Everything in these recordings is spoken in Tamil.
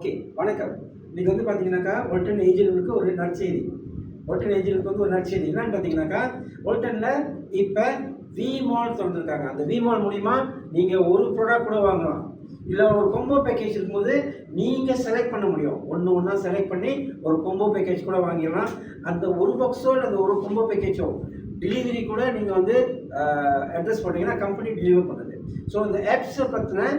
ஓகே, வணக்கம். இன்னைக்கு வந்து பார்த்தீங்கன்னாக்கா, ஒல்டன் ஏஜென்ட்களுக்கு ஒரு நற்செய்தி. ஒல்டன் ஏஜென்ட்களுக்கு வந்து ஒரு நற்செய்தி என்னன்னு பார்த்தீங்கன்னாக்கா, ஒல்டனில் இப்போ விமால் திறந்துருக்காங்க. அந்த விமால் மூலிமா நீங்கள் ஒரு ப்ராடக்ட் கூட வாங்கலாம். இல்லை ஒரு கொம்போ பேக்கேஜ் இருக்கும்போது நீங்கள் செலக்ட் பண்ண முடியும். ஒன்று ஒன்றா செலக்ட் பண்ணி ஒரு கொம்போ பேக்கேஜ் கூட வாங்கிடலாம். அந்த ஒரு பாக்ஸோ இல்லை அந்த ஒரு கொம்போ பேக்கேஜோ டெலிவரி கூட நீங்கள் வந்து அட்ரஸ் பண்ணிங்கன்னா கம்பெனி டெலிவர் பண்ணுது. ஸோ இந்த ஆப்ஸை பற்றின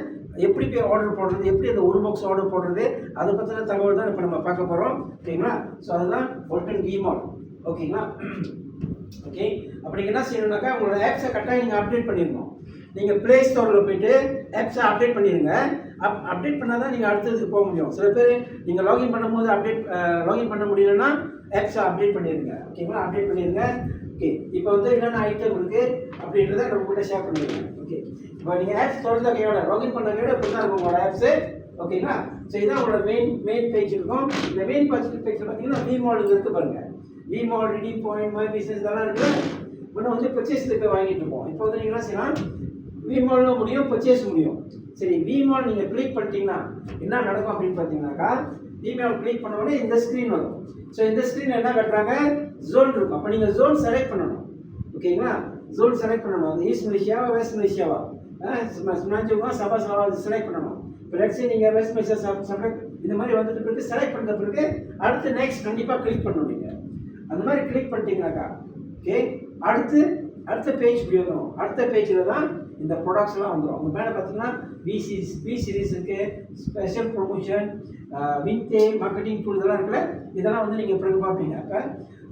எப்படி போய் ஆர்டர் போடுறது, எப்படி அந்த ஒரு பாக்ஸ் ஆர்டர் போடுறது, அதை பற்றின தகவல் தான் இப்போ நம்ம பார்க்க போகிறோம். ஓகேங்களா? ஸோ அதுதான் ஒல்டன் விமால். ஓகேங்களா? ஓகே, அப்போ நீங்கள் என்ன செய்யணும்னாக்கா, உங்களோட ஆப்ஸை கரெக்டாக நீங்கள் அப்டேட் பண்ணிடணும். நீங்கள் ப்ளே ஸ்டோரில் போய்ட்டு ஆப்ஸை அப்டேட் பண்ணிடுங்க. அப்டேட் பண்ணால் தான் நீங்கள் அடுத்ததுக்கு போக முடியும். சில பேர் நீங்கள் லாகின் பண்ணும்போது லாகின் பண்ண முடியலன்னா ஆப்ஸை அப்டேட் பண்ணிடுங்க. ஓகேங்களா? அப்டேட் பண்ணிடுங்க. ஓகே, இப்போ வந்து என்னென்ன ஐட்டம் இருக்குது அப்படின்றத நம்ம கூட ஷேர் பண்ணிடுங்க. ஓகே, இப்போ நீங்கள் ஆப்ஸ் திறந்த கையோட லாகின் பண்ண கையோட இப்படி தான் இருக்கும் உங்களோட ஆப்ஸு. ஓகேங்களா? ஸோ இதுதான் உங்களோட மெயின் பேஜ் இருக்கும். இந்த மெயின் பேஜில் பார்த்தீங்கன்னா விமால் இருக்குது பாருங்கள். விமால், ரிடீம் பாயிண்ட், மை பிஸ்னஸ் இதெல்லாம் இருக்குது. இன்னும் வந்து பர்ச்சேஸுக்கு வாங்கிட்டு இருப்போம். இப்போ வந்து நீங்கள் என்ன செய்யலாம், விமாலும் முடியும், பர்ச்சேஸ் முடியும். சரி, விமால் நீங்கள் கிளிக் பண்ணிட்டீங்கன்னா என்ன நடக்கும் அப்படின்னு பார்த்தீங்கன்னாக்கா, விமால் கிளிக் பண்ண உடனே இந்த ஸ்க்ரீன் வரும். ஸோ இந்த ஸ்க்ரீனில் என்ன கட்டுறாங்க, ஜோன் இருக்கும். அப்போ நீங்கள் ஜோன் செலக்ட் பண்ணணும். ஓகேங்களா? ஜோன் செலக்ட் பண்ணணும். அது ஈஸ்ட் மலேசியாவா வெஸ்ட் மலேசியாவா, சுனாஜுவா சபா சபா செலக்ட் பண்ணணும். இப்போ லெட்ஸே நீங்கள் வெஸ்ட் மலேசியா செலக்ட் இந்த மாதிரி வந்துட்டு பிறகு செலக்ட் பண்ணுற பிறகு அடுத்து நெக்ஸ்ட் கண்டிப்பாக கிளிக் பண்ணணும். நீங்கள் அந்த மாதிரி கிளிக் பண்ணிட்டீங்கன்னாக்கா, ஓகே, அடுத்த பேஜ் இப்படி வந்துடும். அடுத்த பேஜில் தான் இந்த ப்ராடக்ட்ஸ்லாம் வந்துடும். உங்கள் மேலே பார்த்தீங்கன்னா பி சீரீஸ் இருக்குது, ஸ்பெஷல் ப்ரொமோஷன், வின்டே மார்க்கெட்டிங் டூல் இதெல்லாம் இருக்குல்ல, இதெல்லாம் வந்து நீங்கள் பிறகு பார்ப்பீங்க. அப்போ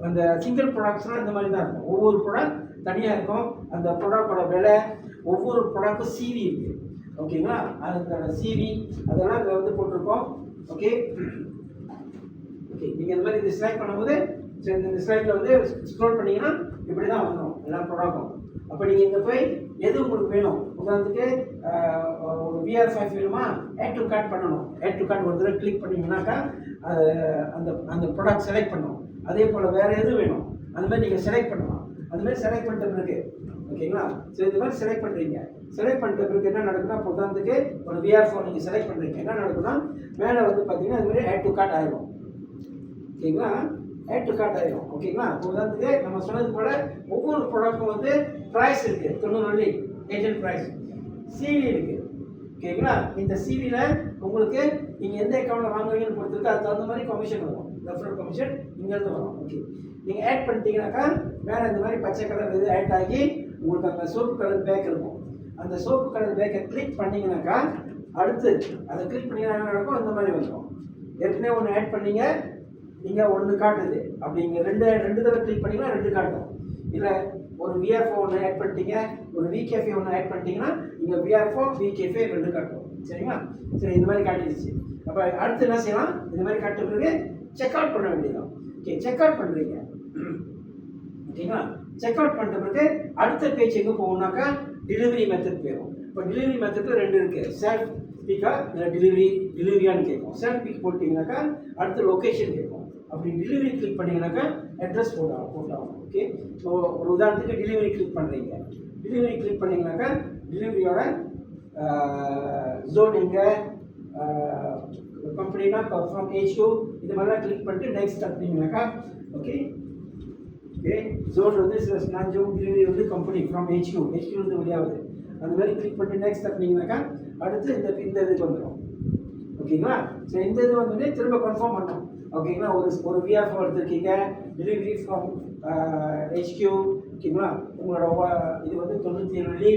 அந்த சிங்கிள் ப்ராடக்ட்ஸ்லாம் இந்த மாதிரி தான் இருக்கும். ஒவ்வொரு ப்ராடக்ட் தனியாக இருக்கும். அந்த ப்ராடக்டோட விலை, ஒவ்வொரு ப்ராடக்ட்டும் சிவி இருக்குது. ஓகேங்களா? அதோட சிவி அதெல்லாம் இங்கே வந்து போட்டிருக்கோம். ஓகே ஓகே, நீங்கள் இந்த மாதிரி இது செலக்ட் பண்ணும்போது இந்த ஸ்லைடில் வந்து ஸ்க்ரோல் பண்ணிங்கன்னா இப்படி தான் வந்துடும் எல்லா ப்ராடக்டும். அப்போ நீங்கள் இங்கே போய் எது உங்களுக்கு வேணும், உதாரணத்துக்கு ஒரு VR5 வேணுமா, ஆட் டு கார்ட் பண்ணணும். ஆட் டு கார்ட் ஒரு தடவை கிளிக் பண்ணிங்கன்னாக்கா அந்த ப்ராடக்ட் செலக்ட் பண்ணணும். அதே போல் வேறு எது வேணும் அந்த மாதிரி நீங்கள் செலக்ட் பண்ணலாம். அந்த மாதிரி செலக்ட் பண்ணிட்ட பிறகு ஓகேங்களா? ஸோ இந்த மாதிரி செலக்ட் பண்ணுறீங்க. செலக்ட் பண்ணிட்ட பிறகு என்ன நடக்குன்னா, உதாரணத்துக்கு ஒரு VR4 நீங்கள் செலக்ட் பண்ணுறீங்க, என்ன நடக்குன்னா மேலே வந்து பார்த்தீங்கன்னா அது மாதிரி ஆட் டு கார்ட் ஆகிடும். ஓகேங்களா? ஆட் டு கார்ட் ஆகிடும். ஓகேங்களா? உதாரணத்துக்கு நம்ம சொன்னது போல் ஒவ்வொரு ப்ராடக்ட்டும் வந்து ப்ரைஸ் இருக்குது. 90 வெள்ளி ஏஜென்ட் ப்ரைஸ், சிவி இருக்குது. ஓகேங்களா? இந்த சிவியில் உங்களுக்கு நீங்கள் எந்த அக்கௌண்ட்டில் வாங்குவீங்கன்னு பொறுத்துருக்கு. அதுக்கு தகுந்த மாதிரி கமிஷன் வரும். ரெஃபரல் கமிஷன் இங்கேருந்து வரும். ஓகே, நீங்கள் ஆட் பண்ணிட்டீங்கன்னாக்கா மேலே இந்த மாதிரி பச்சை கலர் இது ஆட் ஆகி உங்களுக்கு அந்த சோப்பு கலர் பேக் இருக்கும். அந்த சோப்பு கலர் பேக்கை கிளிக் பண்ணிங்கனாக்கா அடுத்து அதை கிளிக் பண்ணிங்கன்னா என்ன நடக்கும், இந்த மாதிரி வந்துடும். ஏற்கனவே ஒன்று ஆட் பண்ணீங்க, நீங்கள் ஒன்று காட்டுது. அப்படி நீங்கள் ரெண்டு தடவை கிளிக் பண்ணிங்கன்னா 2 காட்டும். இல்லை ஒரு VR4 ஒன்று ஆட் பண்ணிட்டீங்க, ஒரு VKFA ஒன்று ஆட் பண்ணிட்டீங்கன்னா நீங்கள் VR4 VKFA 2 காட்டும். சரிங்களா? சரி, இந்த மாதிரி காட்டிடுச்சு. அப்போ அடுத்து என்ன செய்யலாம், இந்த மாதிரி காட்ட பிறகு செக் அவுட் பண்ண வேண்டியதான். ஓகே, செக் அவுட் பண்ணுறீங்க. ஓகேங்களா? செக் அவுட் பண்ணிட்ட பிறகு அடுத்த பேஜ் எங்கே போகணுன்னாக்கா டெலிவரி மெத்தட் போயிடும். இப்போ டெலிவரி மெத்தடில் 2 இருக்குது. செல்ஃப் பிக்கா இல்லை டெலிவரியான்னு கேட்கும். செல்ஃப் பிக் போட்டிங்கனாக்கா அடுத்த லொக்கேஷன் கேட்கும். அப்படி டெலிவரி கிளிக் பண்ணிங்கனாக்கா அட்ரஸ் போட்டாகும். ஓகே, ஸோ ஒரு உதாரணத்துக்கு டெலிவரி கிளிக் பண்ணுறீங்க. டெலிவரி கிளிக் பண்ணிங்கனாக்கா டெலிவரியோட ஜோன் எங்கே, கம்பெனினா ஃப்ரம் HQ இது மாதிரிலாம் கிளிக் பண்ணிட்டு நெக்ஸ்ட் அப்படிங்கனாக்கா ஓகே ஓகே ஜோன் வந்து நான் ஜோன் டெலிவரி வந்து கம்பெனி ஃப்ரம் HQ வந்து வெளியாகுது. அந்த மாதிரி கிளிக் பண்ணிட்டு நெக்ஸ்ட் அப்படிங்கனாக்கா அடுத்து இந்த இதுக்கு வந்துடும். ஓகேங்களா? ஸோ இந்த இது வந்து திரும்ப கன்ஃபார்ம் பண்ணணும். ஓகேங்களா? ஒரு VR4 எடுத்துருக்கீங்க, டெலிவரி ஃப்ரம் HQ. ஓகேங்களா? உங்களோட இது வந்து 97 வெள்ளி.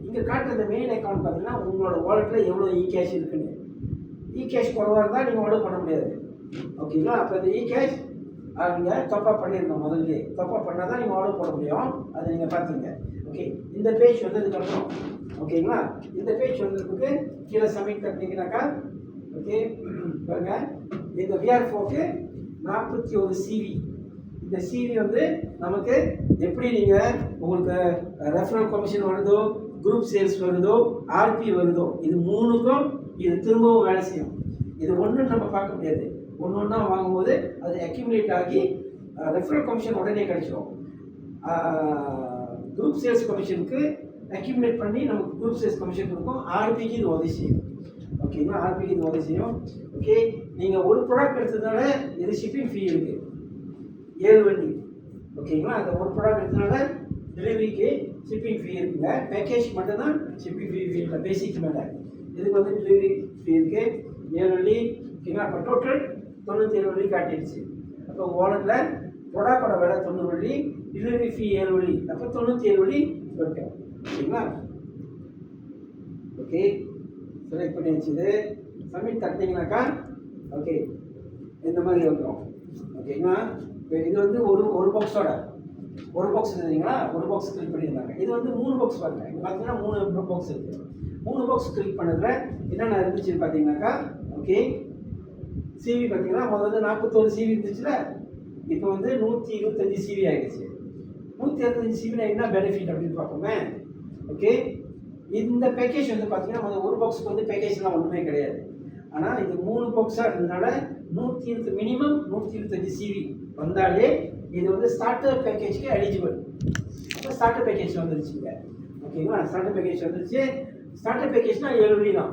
இங்கே காட்டுற இந்த மெயின் அக்கௌண்ட் பார்த்தீங்கன்னா உங்களோட வாலெட்டில் எவ்வளோ இ-கேஷ் இருக்குன்னு. இ-கேஷ் குறைவாக இருந்தால் நீங்கள் ஆர்டர் பண்ண முடியாது. ஓகேங்களா? அப்போ இந்த இ-கேஷ் நீங்கள் தப்பாக பண்ணிடணும். முதல்ல தப்பாக பண்ணால் தான் நீங்கள் ஆர்டர் போட முடியும். அதை நீங்கள் பார்த்தீங்க. ஓகே, இந்த பேஜ் வந்ததுக்கப்புறம் ஓகேங்களா, இந்த பேஜ் வந்ததுக்கு கீழே சப்மிட் பண்ணிங்கனாக்கா ஓகே பாருங்க, இந்த VR4க்கு 41 சிவி. இந்த சிவி வந்து நமக்கு எப்படி நீங்கள் உங்களுக்கு ரெஃபரல் கமிஷன் வருதோ, குரூப் சேல்ஸ் வருதோ, RP வருதோ, இது 3க்கும் இது திரும்பவும் வேலை செய்யும். இது ஒன்று நம்ம பார்க்க முடியாது. ஒன்றா வாங்கும்போது அது அக்யூமுலேட் ஆகி ரெஃபரல் கமிஷன் உடனே கிடைச்சிடும். குரூப் சேல்ஸ் கமிஷனுக்கு அக்யூமுலேட் பண்ணி நமக்கு குரூப் சேல்ஸ் கமிஷன் இருக்கும். RPக்கு இது உதவி செய்யும். ஓகேங்களா. ஆர்பிக்கு இது உதவி செய்யும். ஓகே, நீங்கள் ஒரு ப்ராடக்ட் எடுத்ததுனால இது ஷிப்பிங் ஃபீ இருக்குது 7 வண்டி. ஓகேங்களா. அந்த ஒரு ப்ராடக்ட் எடுத்ததுனால டெலிவரிக்கு ஷிப்பிங் ஃபீ இருக்குங்க. பேக்கேஜ் மட்டும்தான் ஷிப்பிங் ஃபீ இல்லை, பேசிக் மேலே. இதுக்கு வந்து டெலிவரி ஃபீ இருக்குது 7 வண்டி. ஓகேங்களா. அப்போ டோட்டல் 97 வண்டி காட்டிடுச்சு. அப்போ வாலெட்டில் ப்ராடக்டோட விலை 90 வண்டி, டெலிவரி ஃபீ 7 வண்டி, அப்போ 97 வண்டி இருக்கும். ஓகேங்களா. ஓகே, செலக்ட் பண்ணி வச்சுது சப்மிட் தட்டிங்கனாக்கா ஓகே இந்த மாதிரி வந்துடும். ஓகேங்களா. இது வந்து ஒரு பாக்ஸோட ஒரு பாக்ஸ் இருந்தீங்களா, ஒரு பாக்ஸ் கிளிக் பண்ணியிருந்தாங்க. இது வந்து 3 பாக்ஸ் பாருங்க. இங்கே பார்த்தீங்கன்னா 3 பாக்ஸ் இருக்குது. 3 பாக்ஸ் கிளிக் பண்ணதில் என்னென்ன இருந்துச்சுன்னு பார்த்தீங்கன்னாக்கா ஓகே சிவி பார்த்தீங்கன்னா முதல்ல 41 சிவி இருந்துச்சுல, இப்போ வந்து 125 சிவி ஆகிடுச்சு. 125 சிவினா என்ன பெனிஃபிட் அப்படின்னு பார்ப்போமே. ஓகே, இந்த பேக்கேஜ் வந்து பார்த்தீங்கன்னா முதல்ல ஒரு பாக்ஸுக்கு வந்து பேக்கேஜ்லாம் ஒன்றுமே கிடையாது. ஆனால் இது 3 பாக்ஸாக இருந்ததுனால 120 மினிமம் 125 சிவி வந்தாலே இது வந்து ஸ்டார்டர் பேக்கேஜ்க்கு எலிஜிபிள். அப்போ ஸ்டார்டர் பேக்கேஜ் வந்துருச்சுங்க. ஓகேங்களா. ஸ்டார்டர் பேக்கேஜ் வந்துருச்சு. ஸ்டார்டர் பேக்கேஜ்னால் 7 வழி தான்.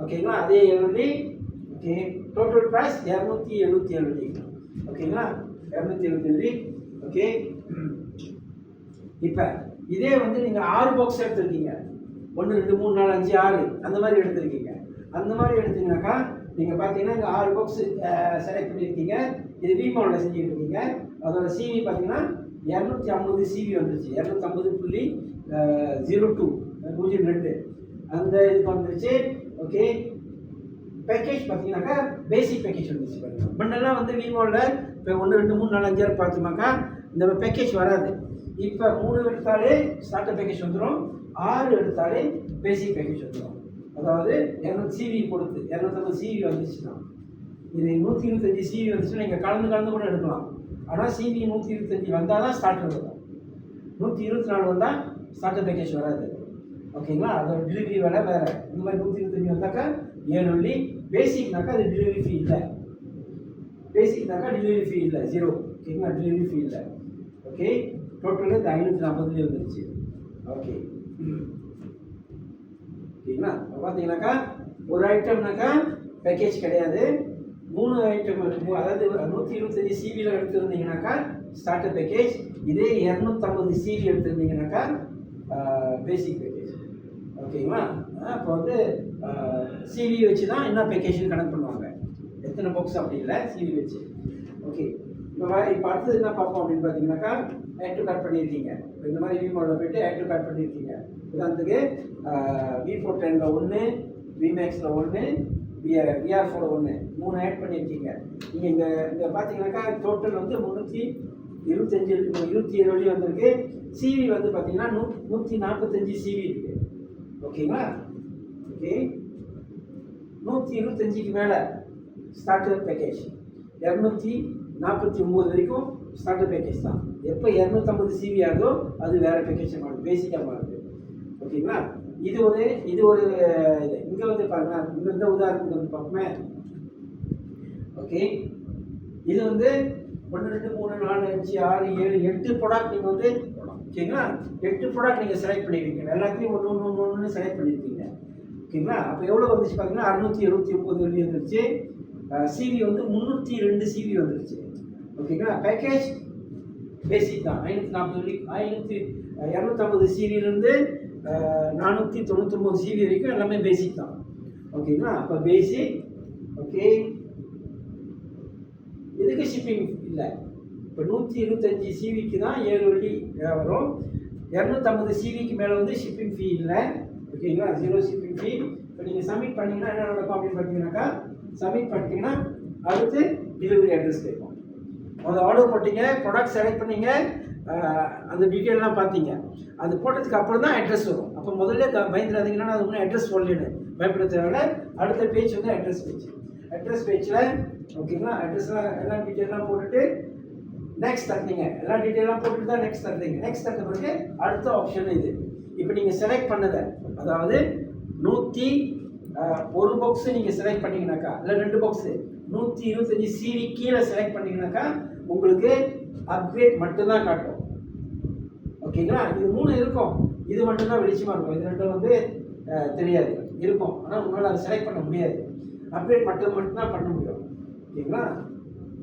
ஓகேங்களா. அதே 7 வழி. ஓகே, டோட்டல் ப்ரைஸ் 277 வழி. ஓகேங்களா. 277. ஓகே, இப்போ இதே வந்து நீங்கள் 6 பாக்ஸ் எடுத்துருக்கீங்க, 1 2 3 4 5 6 அந்த மாதிரி எடுத்துருக்கீங்க. அந்த மாதிரி எடுத்தீங்கன்னாக்கா நீங்கள் பார்த்தீங்கன்னா இங்கே 6 பாக்ஸ் செலக்ட் பண்ணியிருக்கீங்க. இது விமாவில் செஞ்சுட்டு இருக்கீங்க. அதோட சிவி பார்த்தீங்கன்னா 250 சிவி வந்துருச்சு. 250.02 02 அந்த இதுக்கு வந்துருச்சு. ஓகே, பேக்கேஜ் பார்த்தீங்கன்னாக்கா பேசிக் பேக்கேஜ் வந்துருச்சு பாருங்க. முன்னெல்லாம் வந்து விமாவில் இப்போ 1 2 3 4 5 பார்த்தோமாக்கா இந்த பேக்கேஜ் வராது. இப்போ 3 எடுத்தாலே ஸ்டார்டர் பேக்கேஜ் வந்துடும், 6 எடுத்தாலே பேசிக் பேக்கேஜ் வந்துடும். அதாவது 200 சிவி கொடுத்து 250 சிவி வந்துச்சுன்னா, இது 125 சிவி வந்துச்சுன்னா நீங்கள் கலந்து கூட எடுக்கலாம். ஆனால் சிவி 125 வந்தால் தான் ஸ்டார்டர் வரும். 124 வந்தால் ஸ்டார்டர் பேக்கேஜ் வராது. ஓகேங்களா. அதோட டெலிவரி விலை வேறு. இந்த மாதிரி 125 வந்தாக்கா 7 வழி. பேசிக்னாக்கா அது டெலிவரி ஃபீ இல்லை. பேசிக்னாக்கா டெலிவரி ஃபீ இல்லை, 0. ஓகேங்களா. டெலிவரி ஃபீ இல்லை. ஓகே, டோட்டலு இந்த 540 வந்துருச்சு. ஓகே, ஓகேங்களா. பார்த்தீங்கன்னாக்கா ஒரு ஐட்டம்னாக்கா பேக்கேஜ் கிடையாது. 3 ஐட்டம் இருக்கும். அதாவது 125 சிவியில் எடுத்துருந்தீங்கன்னாக்கா ஸ்டார்டர் பேக்கேஜ். இதே 250 சிவி எடுத்துருந்தீங்கன்னாக்கா பேசிக் பேக்கேஜ். ஓகேங்களா. இப்போ வந்து சிவி வச்சு தான் என்ன பேக்கேஜ்னு கணக்கு பண்ணுவாங்க. எத்தனை பாக்ஸ் அப்படி இல்லை, சிவி வச்சு. ஓகே, இப்போ அடுத்தது என்ன பார்ப்போம் அப்படின்னு பார்த்தீங்கன்னாக்கா ஆட் டு கார்ட் பண்ணியிருக்கீங்க. இந்த மாதிரி விமாவில் போய்ட்டு ஆட் டு கார்ட் பண்ணியிருக்கீங்க. உதாரணத்துக்கு V410ல் 1, VMAXல 1, VR4 1 3 ஆட் பண்ணியிருக்கீங்க. நீங்கள் இங்கே பார்த்தீங்கன்னாக்கா டோட்டல் வந்து 327 வழி வந்திருக்கு. சிவி வந்து பார்த்தீங்கன்னா 145 சிவி இருக்குது. ஓகேங்களா. ஓகே, 125க்கு மேலே ஸ்டார்டர் பேக்கேஜ் 249 வரைக்கும் ஸ்டார்டர் பேக்கேஜ் தான். எப்போ 250 சிவி ஆகுதோ அது வேறு பேக்கேஜ் மாறுது, பேசிக்காக மாறுது. ஓகேங்களா. இது ஒரு இது இங்கே வந்து பாருங்க. இந்த உதாரணத்துக்கு வந்து பார்ப்போமே. ஓகே, இது வந்து 1 2 3 4 5 6 7 8 ப்ராடக்ட் நீங்கள் வந்து ஓகேங்களா 8 ப்ராடக்ட் நீங்கள் செலக்ட் பண்ணியிருக்கீங்க. எல்லாத்தையும் ஒன்று செலக்ட் பண்ணியிருக்கீங்க. ஓகேங்களா. அப்போ எவ்வளோ வந்துச்சு பார்த்தீங்கன்னா 679 வழி வந்துருச்சு. சிவி வந்து 302 சிவி வந்துருச்சு. ஓகேங்களா. பேக்கேஜ் பேசிக் தான் 540 வழி 250 சிவிலேருந்து 499 சிவி வரைக்கும் எல்லாமே பேசிக் தான். ஓகேங்களா. அப்போ பேசிக். ஓகே, இதுக்கு ஷிப்பிங் இல்லை. இப்போ 125 சிவிக்கு தான் 7 வழி வரும். 250 சிவிக்கு மேலே வந்து ஷிப்பிங் ஃபீ இல்லை. ஓகேங்களா. 0 ஷிப்பிங் ஃபீ. இப்போ நீங்கள் சப்மிட் பண்ணிங்கன்னா என்ன நடக்கும் அப்படின்னு பார்த்தீங்கன்னாக்கா சப்மிட் பண்ணிட்டீங்கன்னா அடுத்து டெலிவரி அட்ரஸ் கேட்கும். அதை ஆர்டர் போட்டிங்க, ப்ராடக்ட் செலக்ட் பண்ணீங்க, அந்த டீட்டெயிலெலாம் பார்த்தீங்க. அது போட்டதுக்கு அப்புறம் தான் அட்ரஸ் வரும். அப்போ முதல்ல பயந்துடாதீங்கன்னா அது ஒன்றும் அட்ரஸ் போடலன்னு பயப்பட தேவையில்ல. அடுத்த பேஜ் வந்து அட்ரஸ் பேஜ். அட்ரஸ் பேஜில் ஓகேங்களா அட்ரஸ்லாம் எல்லா டீட்டெயிலாம் போட்டுட்டு நெக்ஸ்ட் தட்டிங்க. எல்லா டீட்டெயிலாம் போட்டுட்டு தான் நெக்ஸ்ட் தட்டுறீங்க. நெக்ஸ்ட் தட்ட பிறகு அடுத்த ஆப்ஷன் இது. இப்போ நீங்கள் செலக்ட் பண்ணதை அதாவது 101 பாக்ஸு நீங்கள் செலக்ட் பண்ணிங்கனாக்கா இல்லை 2 பாக்ஸு 125 சிவி கீழே செலக்ட் பண்ணிங்கனாக்கா உங்களுக்கு அப்கிரேட் மட்டும்தான் காட்டும். ஓகேங்களா. இது 3 இருக்கும், இது மட்டும்தான் வெளிச்சமாக இருக்கும். இது 2 வந்து தெரியாது. இருக்கும். ஆனால் உங்களால் அதை செலக்ட் பண்ண முடியாது. அப்டேட் மட்டும்தான் பண்ண முடியும். ஓகேங்களா?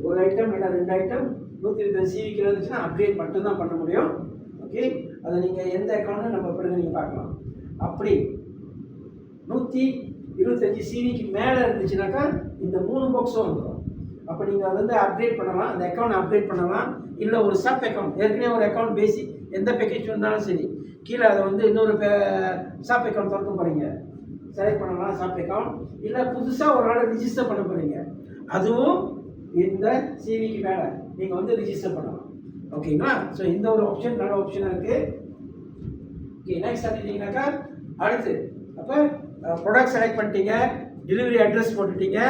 ஒரு ஐட்டம் இல்லை 2 ஐட்டம் 125 சிவிக்கு இருந்துச்சுன்னா அப்டேட் மட்டும்தான் பண்ண முடியும். ஓகே, அதை நீங்கள் எந்த அக்கௌண்ட்டும் நம்ம பிறகு நீங்கள் பார்க்கலாம். அப்படி 125 சிவிக்கு மேலே இருந்துச்சுனாக்கா இந்த 3 பாக்ஸும் வந்துடும். அப்போ நீங்கள் அதை வந்து அப்டேட் பண்ணலாம், அந்த அக்கௌண்ட் அப்டேட் பண்ணலாம். இல்லை ஒரு சப் அக்கௌண்ட், ஏற்கனவே ஒரு அக்கௌண்ட் பேசிக் எந்த பேக்கேஜ் வந்தாலும் சரி, கீழே அதை வந்து இன்னொரு சப் அக்கௌண்ட் திறக்க போகிறீங்க, செலக்ட் பண்ணலாம் சப் அக்கௌண்ட். இல்லை புதுசாக ஒரு ஆளை ரிஜிஸ்டர் பண்ண போகிறீங்க, அதுவும் இந்த சிவிக்கு மேலே நீங்கள் வந்து ரிஜிஸ்டர் பண்ணலாம். ஓகேங்களா? ஸோ இந்த ஒரு ஆப்ஷன் நல்ல ஆப்ஷனாக இருக்குது. ஓகே, நெக்ஸ்ட் பார்த்துட்டிங்கனாக்கா அடுத்து அப்போ ப்ராடக்ட் செலக்ட் பண்ணிட்டீங்க, டெலிவரி அட்ரஸ் போட்டுட்டீங்க,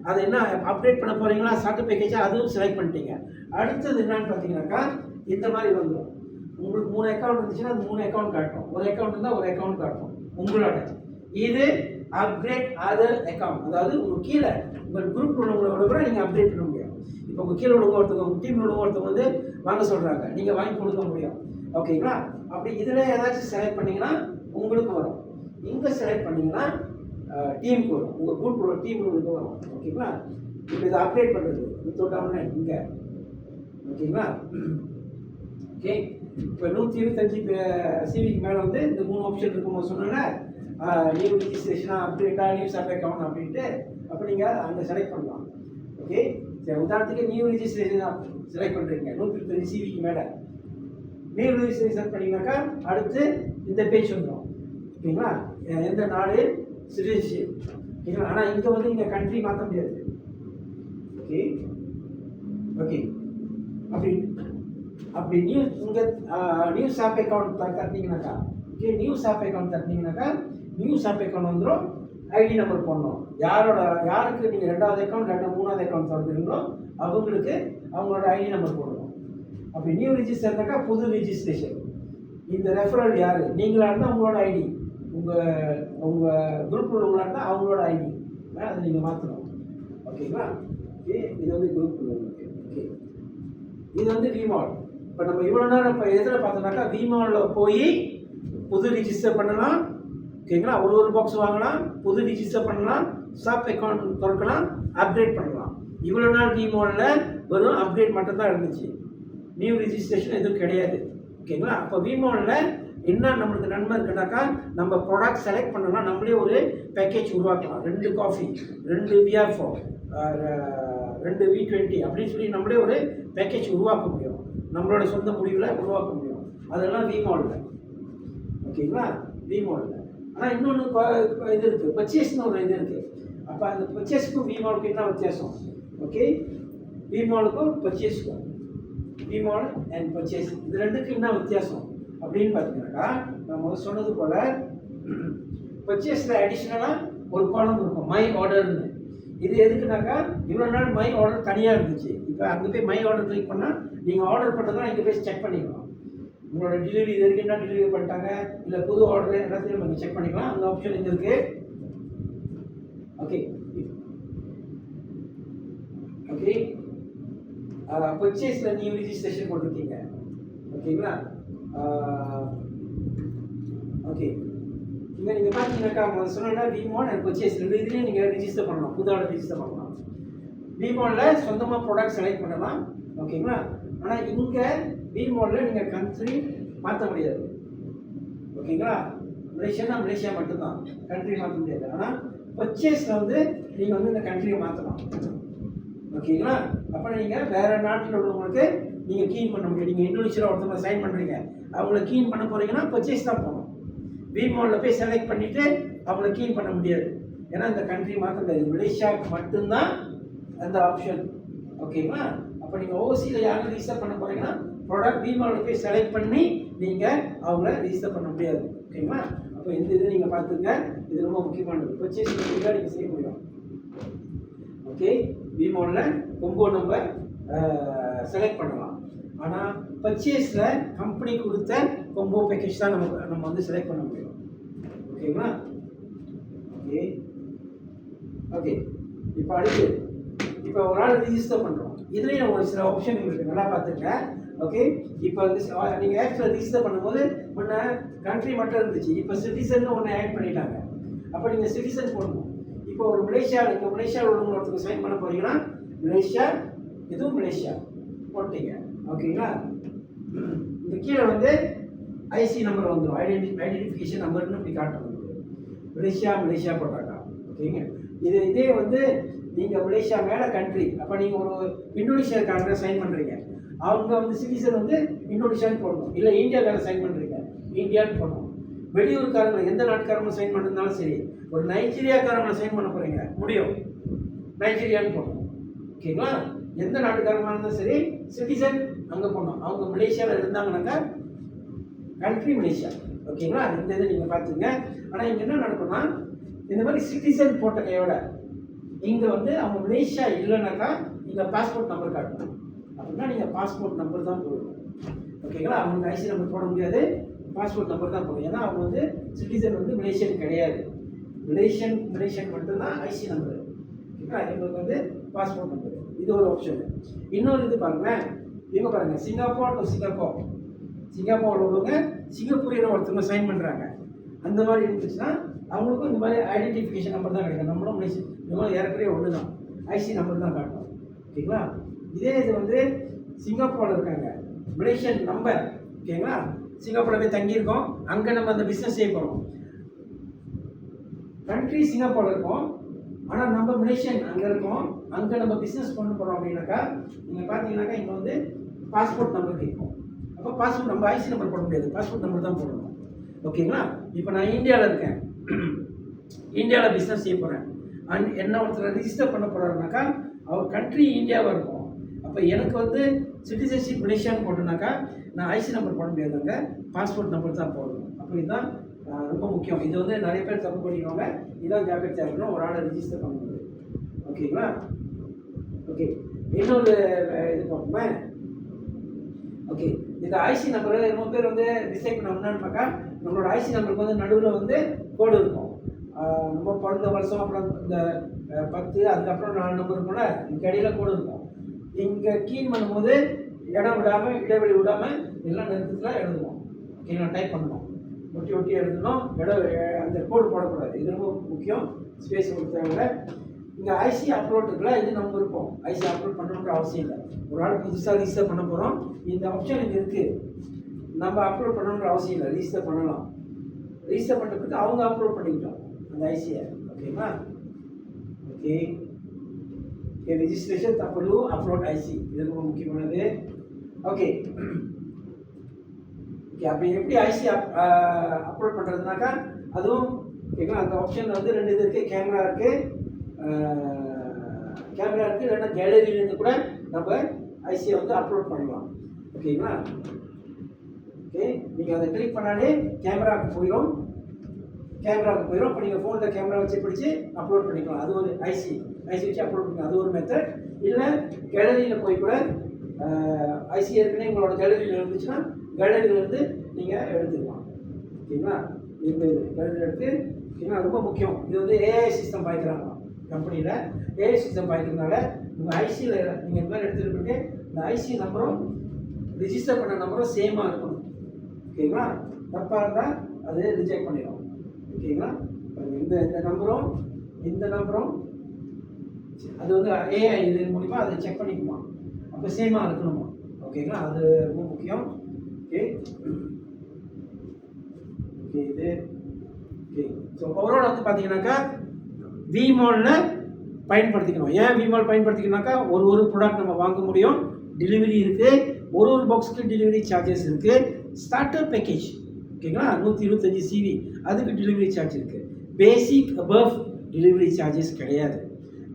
அதை என்ன அப்டேட் பண்ண போகிறீங்களா ஸ்டார்ட் பேக்கேஜாக அதுவும் செலக்ட் பண்ணிட்டீங்க. அடுத்தது என்னன்னு பார்த்தீங்கன்னாக்கா இந்த மாதிரி வந்துடும். உங்களுக்கு 3 அக்கௌண்ட் இருந்துச்சுன்னா அந்த 3 அக்கௌண்ட் காட்டும், ஒரு அக்கௌண்ட் இருந்தால் ஒரு அக்கௌண்ட் காட்டும் உங்களோட. இது அப்கிரேட் அதர் அக்கௌண்ட், அதாவது உங்கள் கீழே உங்கள் குரூப் உள்ளவங்களோட கூட நீங்கள் அப்டேட் பண்ண முடியும். இப்போ உங்கள் கீழே உள்ளவங்க ஒருத்தவங்க, உங்கள் டீம் உள்ளவங்க ஒருத்தவங்க வந்து வாங்க சொல்கிறாங்க, நீங்கள் வாங்கி கொடுக்க முடியும். ஓகேங்களா? அப்படி இதில் ஏதாச்சும் செலக்ட் பண்ணிங்கன்னா உங்களுக்கு வரும். இங்கே செலக்ட் பண்ணிங்கன்னா டீமுக்கு வரும், உங்கள் குரூப் டீமுக்கு வரும். ஓகேங்களா? இப்போ இதை அப்டேட் பண்ணுறது தொட்டாங்கன்னா இங்கே. ஓகேங்களா? ஓகே, இப்போ 125 சிவிக்கு மேலே வந்து இந்த 3 ஆப்ஷன் இருக்கும்போது சொன்னோன்னா நியூ ரிஜிஸ்ட்ரேஷனாக அப்டேட்டா நியூ சப் அக்கௌண்ட் அப்படின்ட்டு அப்போ நீங்கள் அங்கே செலக்ட் பண்ணலாம். ஓகே, சரி, உதாரணத்துக்கு நியூ ரிஜிஸ்ட்ரேஷன் செலக்ட் பண்ணுறீங்க 125 சிவிக்கு மேலே நியூ ரிஜிஸ்ட்ரேஷன் செலக்ட் பண்ணிங்கனாக்கா அடுத்து இந்த பேஜ் வந்துடும். ஓகேங்களா? எந்த நாடு சிட்டிசன்ஷிப். ஓகேங்களா? ஆனால் இங்கே வந்து இங்கே கண்ட்ரி மாற்ற முடியாது. ஓகே ஓகே அப்படி அப்படி இங்கே நியூஸ் ஆப் அக்கௌண்ட் தட்டினீங்கனாக்கா, ஓகே, நியூஸ் ஆப் அக்கௌண்ட் தட்டினீங்கனாக்கா நியூஸ் ஆப் அக்கௌண்ட் வந்துடும். ஐடி நம்பர் போடணும், யாருக்கு நீங்கள் 2வது அக்கௌண்ட் 3வது அக்கௌண்ட் திறக்கிறீங்களோ அவங்களுக்கு அவங்களோட ஐடி நம்பர் போடணும். அப்படி நியூ ரிஜிஸ்டர்னாக்கா புது ரிஜிஸ்ட்ரேஷன். இந்த ரெஃபரல் யார், நீங்களாக இருந்தால் உங்களோட ஐடி, உங்கள் குரூப் உள்ளவங்களாக இருந்தால் அவங்களோட ஐடி அதை நீங்கள் மாற்றணும். ஓகேங்களா? ஓகே, இது வந்து குரூப் உள்ளவங்களுக்கு. ஓகே, இது வந்து விமால். இப்போ நம்ம இவ்வளோ நேரம் இப்போ எதில் பார்த்தோம்னாக்கா விமாலில் போய் புது ரிஜிஸ்டர் பண்ணலாம். ஓகேங்களா? ஒரு பாக்ஸ் வாங்கலாம், புது ரிஜிஸ்டர் பண்ணலாம், ஷாப் அக்கௌண்ட் திறக்கலாம், அப்டேட் பண்ணலாம். இவ்வளோ நாள் விமாலில் வெறும் அப்டேட் மட்டும்தான் இருந்துச்சு, நியூ ரிஜிஸ்ட்ரேஷன் எதுவும் கிடையாது. ஓகேங்களா? அப்போ விமாலில் என்ன நம்மளுக்கு நன்மை இருக்குனாக்கா, நம்ம ப்ராடக்ட் செலக்ட் பண்ணலாம், நம்மளே ஒரு பேக்கேஜ் உருவாக்கலாம். 2 காஃபி, 2 VR4, 2 V20 அப்படின்னு சொல்லி நம்மளே ஒரு பேக்கேஜ் உருவாக்க முடியும், நம்மளோட சொந்த முடிவில் உருவாக்க முடியும். அதெல்லாம் விமாலில். ஓகேங்களா? விமாலில். ஆனால் இன்னொன்று இது இருக்குது, பர்ச்சேஸ்னு ஒரு இது இருக்குது. அப்போ அந்த பர்ச்சேஸ்க்கும் விமாலுக்கும் என்ன வித்தியாசம்? ஓகே, விமாலுக்கும் பர்ச்சேஸ்க்கும், விமால் அண்ட் பர்ச்சேஸ் இது ரெண்டுக்கும் என்ன வித்தியாசம் அப்படின்னு பார்த்தீங்கன்னாக்கா, நம்ம சொன்னது போல் பர்ச்சேஸில் அடிஷ்னலாக ஒரு காலம் இருக்கும், மை ஆர்டர்னு. இது எதுக்குனாக்கா, இவ்வளோ நாள் மை ஆர்டர் தனியாக இருந்துச்சு. இப்போ அங்கே போய் மை ஆர்டர் கிளிக் பண்ணால் நீங்கள் ஆர்டர் பண்ணுறதுனா இங்கே போய் செக் பண்ணிக்கலாம். உங்களோட டெலிவரி இது வரைக்கும் என்ன டெலிவரி பண்ணிட்டாங்க, இல்லை புது ஆர்டர் எல்லாத்தையும் நம்ம செக் பண்ணிக்கலாம். அந்த ஆப்ஷன் இங்கே இருக்குது. ஓகே ஓகே பர்ச்சேஸில் நியூ ரிஜிஸ்ட்ரேஷன் போட்டிருக்கீங்க. ஓகேங்களா? ஓகே, இங்கே நீங்கள் பார்த்தீங்கன்னாக்கா சொன்னா விமால் அண்ட் பர்ச்சேஸ் 2 இதுலேயும் நீங்கள் ரிஜிஸ்டர் பண்ணலாம், புது ஆர்டர் ரிஜிஸ்டர் பண்ணலாம். விமாலில் சொந்தமாக ப்ராடக்ட் செலக்ட் பண்ணலாம். ஓகேங்களா? ஆனால் இங்கே விமாலில் நீங்கள் கண்ட்ரி மாற்ற முடியாது. ஓகேங்களா? மலேசியானா மலேசியா மட்டும்தான், கண்ட்ரி மாற்ற முடியாது. ஆனால் பர்ச்சேஸில் வந்து நீங்கள் வந்து இந்த கண்ட்ரியை மாற்றலாம். ஓகேங்களா? அப்போ நீங்கள் வேறு நாட்டில் உள்ளவங்களுக்கு நீங்கள் கீன் பண்ண முடியும். நீங்கள் இந்தோனேஷியாவில் ஒருத்தவங்க சைன் பண்ணுறீங்க, அவங்கள கீன் பண்ண போகிறீங்கன்னா பர்ச்சேஸ் தான் போகணும். விமாலில் போய் செலக்ட் பண்ணிவிட்டு அவங்கள கீன் பண்ண முடியாது, ஏன்னா இந்த கண்ட்ரி மாற்ற முடியாது. மலேசியாவுக்கு மட்டும்தான் அந்த ஆப்ஷன். ஓகேங்களா? அப்போ நீங்கள் ஓசியில் யாரும் ரிஜிஸ்டர் பண்ண போகிறீங்கன்னா ப்ராடக்ட் விமாலில் போய் செலக்ட் பண்ணி நீங்கள் அவங்கள ரிஜிஸ்டர் பண்ண முடியாது. ஓகேங்களா? அப்போ இந்த இது நீங்கள் பார்த்துங்க, இது ரொம்ப முக்கியமானது. பர்ச்சேஸ் நீங்கள் செய்ய முடியும். ஓகே, விமாலில் கொம்போ நம்பர் செலக்ட் பண்ணலாம். ஆனால் பர்ச்சேஸில் கம்பெனி கொடுத்த கொம்போ பேக்கேஜ் தான் நம்ம வந்து செலக்ட் பண்ண முடியும். ஓகேங்களா? ஓகே ஓகே இப்போ அடுத்து இப்போ ஒரு ஆள் ரிஜிஸ்டர் பண்ணுறோம், இதுலேயும் ஒரு சில ஆப்ஷன் இருக்குது, நல்லா பார்த்துங்க. ஓகே, இப்போ நீங்கள் ஆப்ஸில் ரிஜிஸ்டர் பண்ணும்போது முன்ன கண்ட்ரி மட்டும் இருந்துச்சு, இப்போ சிட்டிசன் ஒன்று ஆட் பண்ணிட்டாங்க. அப்போ நீங்கள் சிட்டிசன் போடணும். இப்போ ஒரு மலேசியாவில் உள்ளவங்க ஒருத்தருக்கு சைன் பண்ண போகிறீங்கன்னா மலேசியா, இதுவும் மலேசியா போட்டீங்க. ஓகேங்களா? இந்த கீழே வந்து ஐசி நம்பர் வந்துடும், ஐடென்டிஃபிகேஷன் நம்பர்னு இப்படி காட்டணும். மலேசியா போட்டாங்க. ஓகேங்க. இதே வந்து நீங்கள் மலேசியா மேலே கண்ட்ரி, அப்போ நீங்கள் ஒரு இந்தோனேஷியாக்காரங்க சைன் பண்ணுறீங்க, அவங்க வந்து சிட்டிசன் வந்து இந்தோனேஷியான்னு போடணும். இல்லை இந்தியாக்கார சைன் பண்ணுறீங்க, இந்தியான்னு போடணும். வெளியூருக்காரங்க எந்த நாட்டுக்காரங்க சைன் பண்ணிருந்தாலும் சரி, ஒரு நைஜீரியாக்காரங்களை சைன் பண்ண போகிறீங்க, முடியும், நைஜீரியான்னு போடணும். ஓகேங்களா? எந்த நாட்டுக்காரங்களாக இருந்தாலும் சரி, சிட்டிசன் அங்கே போடணும். அவங்க மலேசியாவில் இருந்தாங்கன்னாக்கா கண்ட்ரி மலேசியா. ஓகேங்களா? இந்த இதை நீங்கள் பார்த்துங்க. ஆனால் இங்கே என்ன நடக்கும்னா, இந்த மாதிரி சிட்டிசன் போட்ட கையோட இங்கே வந்து அவங்க மலேசியா இல்லைனாக்கா இங்கே பாஸ்போர்ட் நம்பர் காட்டணும். அப்படின்னா நீங்கள் பாஸ்போர்ட் நம்பர் தான் போடணும். ஓகேங்களா? அவங்களுக்கு ஐசி நம்பர் போட முடியாது, பாஸ்போர்ட் நம்பர் தான் போடணும். ஏன்னா அவங்க வந்து சிட்டிசன் வந்து மலேசியன் கிடையாது, மலேசியன் மட்டும்தான் ஐசி நம்பர். ஓகேங்களா? இவங்களுக்கு வந்து பாஸ்போர்ட் நம்பர், இது ஒரு ஆப்ஷன். இன்னொரு இது பாருங்களேன், இவங்க பாருங்கள், சிங்கப்பூரில் உள்ளவங்க சிங்கப்பூரில் ஒருத்தவங்க சைன் பண்ணுறாங்க. அந்த மாதிரி இருந்துச்சுன்னா அவங்களுக்கும் இந்த மாதிரி ஐடென்டிஃபிகேஷன் நம்பர் தான் கிடைக்கும். நம்மளும் ஏற்கனவே ஒன்று தான், ஐசி நம்பர் தான் காட்டும். ஓகேங்களா? இதே இது வந்து சிங்கப்பூரில் இருக்காங்க, மலேசியன் நம்பர். ஓகேங்களா? சிங்கப்பூரில் போய் தங்கியிருக்கோம், அங்கே நம்ம அந்த பிஸ்னஸ் செய்ய போகிறோம். கண்ட்ரி சிங்கப்பூரில் இருக்கோம், ஆனால் நம்ம மலேசியன் அங்கே இருக்கோம், அங்கே நம்ம பிஸ்னஸ் பண்ண போகிறோம். அப்படின்னாக்கா நீங்கள் பார்த்தீங்கன்னாக்கா இங்கே வந்து பாஸ்போர்ட் நம்பர் கேட்கும். அப்போ பாஸ்போர்ட் நம்ம ஐசி நம்பர் போட முடியாது, பாஸ்போர்ட் நம்பர் தான் போடணும். ஓகேங்களா? இப்போ நான் இந்தியாவில் இருக்கேன், இந்தியாவில் பிஸ்னஸ் செய்ய போகிறேன், அண்ட் என்ன ஒருத்தர் ரிஜிஸ்டர் பண்ண போகிறாருனாக்கா அவர் கண்ட்ரி இந்தியாவாக இருக்கும். அப்போ எனக்கு வந்து சிட்டிசன்ஷிப் மலேசியான்னு போட்டோன்னாக்கா நான் ஐசி நம்பர் போட முடியாதுங்க, பாஸ்போர்ட் நம்பர் தான் போடணும். அப்போ இதுதான் ரொம்ப முக்கியம். இது வந்து நிறைய பேர் தப்பு பண்ணிடுவாங்க, இதான் ஜாக்கிரதை இருக்கணும் ஒரு ஆளை ரிஜிஸ்டர் பண்ணும்போது. ஓகேங்களா? ஓகே, இன்னொரு இது பார்ப்போமே. ஓகே, இந்த ஐசி நம்பர் ரொம்ப பேர் வந்து டிசைட் பண்ண என்னன்னு பார்க்க, நம்மளோட ஐசி நம்பருக்கு வந்து நடுவில் வந்து கோடு இருக்கும். நம்ம பிறந்த வருஷம், அப்புறம் இந்த 10, அதுக்கப்புறம் 4 நம்பர் இருக்கும்ல, இங்கே இடையில கோடு இருக்கும். இங்கே கீன் பண்ணும்போது இடம் விடாமல், இடைவெளி விடாமல் எல்லா நேரத்தில் எழுதுவோம். ஓகேங்களா? டைப் பண்ணணும், ஒட்டி எழுதணும், அந்த கோடு போடக்கூடாது. இது ரொம்ப முக்கியம், ஸ்பேஸ் கொடுத்தாங்க. இங்கே ஐசி அப்லோட் இருக்குல்ல, இது நம்ம இருப்போம். ஐசி அப்லோட் பண்ணணுன்ற அவசியம் இல்லை. ஒரு ஆள் புதுசாக ரிஜிஸ்டர் பண்ண போகிறோம், இந்த ஆப்ஷன் இங்கே இருக்குது, நம்ம அப்லோட் பண்ணணுன்ற அவசியம் இல்லை, ரிஜிஸ்டர் பண்ணலாம். ரிஜிஸ்டர் பண்ணுறதுக்கு அவங்க அப்லோட் பண்ணிக்கிட்டோம் அந்த ஐசியை. ஓகேங்களா? ஓகே, ரிஜிஸ்ட்ரேஷன் தப்பலு அப்லோட் ஐசி, இது ரொம்ப முக்கியமானது. ஓகே ஓகே, அப்படி எப்படி ஐசி அப்லோட் பண்ணுறதுனாக்கா அதுவும் ஓகேங்களா? அந்த ஆப்ஷன் வந்து 2 இது இருக்குது, கேமரா இருக்குது, இல்லைன்னா கேலரியிலேருந்து கூட நம்ம ஐசியை வந்து அப்லோட் பண்ணலாம். ஓகேங்களா? ஓகே, நீங்கள் அதை கிளிக் பண்ணாலே கேமராவுக்கு போயிடும். இப்போ நீங்கள் ஃபோனில் கேமரா வச்சு பிடிச்சி அப்லோட் பண்ணிக்கலாம். அது ஒரு ஐசி வச்சு அப்லோட் பண்ணிக்கலாம், அது ஒரு மெத்தட். இல்லை கேலரியில் போய் கூட ஐசி ஏற்கனவே உங்களோட கேலரியில் இருந்துச்சுன்னா கேலரியிலேருந்து நீங்கள் எடுத்துக்கலாம். ஓகேங்களா? இந்த கேலரியில் எடுத்து, ஓகேங்களா? ரொம்ப முக்கியம். இது வந்து ஏஐ சிஸ்டம் பாய்க்கிறாங்க கம்பெனியில். ஏஐ சிஸ்டம் பாய்க்கிறதுனால உங்கள் ஐசியில் நீங்கள் இந்த மாதிரி எடுத்துகிட்டு போயிட்டு இந்த ஐசி நம்பரும் ரிஜிஸ்டர் பண்ண நம்பரும் சேமாக இருக்கணும். ஓகேங்களா? தப்பாக இருந்தால் அது ரிஜெக்ட் பண்ணிடும். ஓகேங்களா? இந்த நம்பரும் அது வந்து ஏஐ இது மூலிமா அதை செக் பண்ணிக்குமா, அப்போ சேமாக இருக்கணுமா. ஓகேங்களா? அது ரொம்ப முக்கியம். ஓகே ஓகே இது ஓகே. ஸோ ஓவரால் வந்து பார்த்தீங்கன்னாக்கா விமாலில் பயன்படுத்திக்கணும். ஏன் விமால் பயன்படுத்திக்கணும்னாக்கா ஒரு ப்ராடக்ட் நம்ம வாங்க முடியும், டெலிவரி இருக்குது, ஒரு பாக்ஸுக்கு டெலிவரி சார்ஜஸ் இருக்குது, ஸ்டார்டர் பேக்கேஜ். ஓகேங்களா? 125 CV அதுக்கு டெலிவரி சார்ஜ் இருக்குது. பேசிக் அபவ் டெலிவரி சார்ஜஸ் கிடையாது.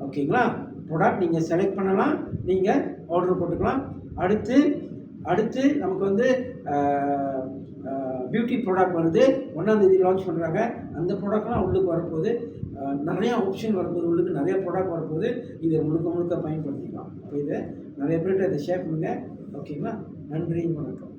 ஓகேங்களா? ப்ராடக்ட் நீங்கள் செலக்ட் பண்ணலாம், நீங்கள் ஆர்டர் போட்டுக்கலாம். அடுத்து நமக்கு வந்து பியூட்டி ப்ராடக்ட் வருது, 1ஆம் தேதி லான்ச் பண்ணுறாங்க. அந்த ப்ராடக்ட்லாம் உள்ளுக்கு வரப்போகுது, நிறையா ஆப்ஷன் வரும்போது, உள்ளுக்கு நிறைய ப்ராடக்ட் வரப்போகுது. இதை முழுக்க பயன்படுத்திக்கலாம். அப்போ இதை நிறைய பேர்கிட்ட இதை ஷேர் பண்ணுங்கள். ஓகேங்களா? நன்றி, வணக்கம்.